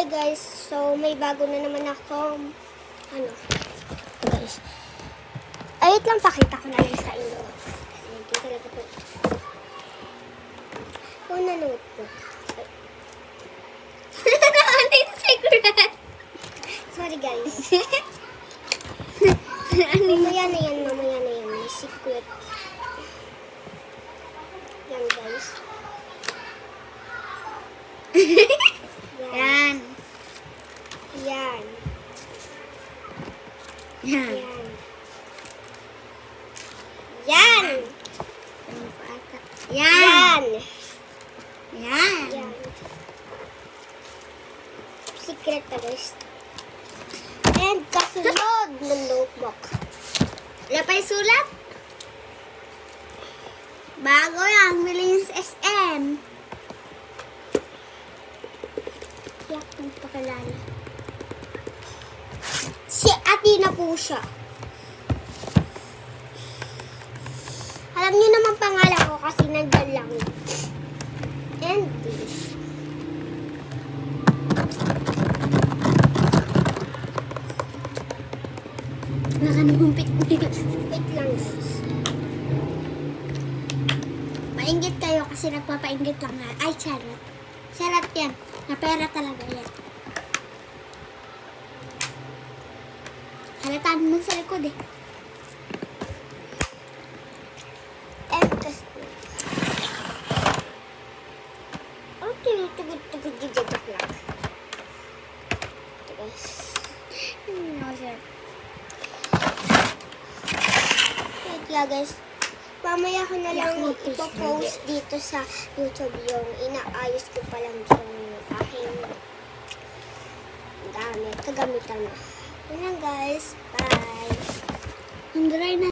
guys, so may bago na naman akong guys. Ayun lang, pakita ko na lang sa inyo. Kasi hindi talaga po. Una notebook. Ano yung secret? Sorry guys. Mamaya na yan. May secret. Yan guys. Yan. Yan. Yan. Yan. Yan. Yan. Yan. Yan. Yan. Secret na guys. And kasunod ng notebook. Wala pa yung sulat? Bago lang, bilhin sa SM. Yak, magpakilala. Si Athena po siya. Alam niyo naman pangalan ko kasi nandyan lang. And this. Nakanumpit Wait lang guys. Maingit kayo kasi nagpapainggit lang nga. Ay, charot. Charot yan. Na pera talaga yan. Halataan mo sa likod eh. And this. Oh, tugod lang. Ito guys. Hindi ako sir. Wait lang guys. Mamaya ko na lang ipopost dito sa YouTube yung inaayos ko pa lang yung aking kagamitan na. Yun lang guys. Bye! Ang dry na.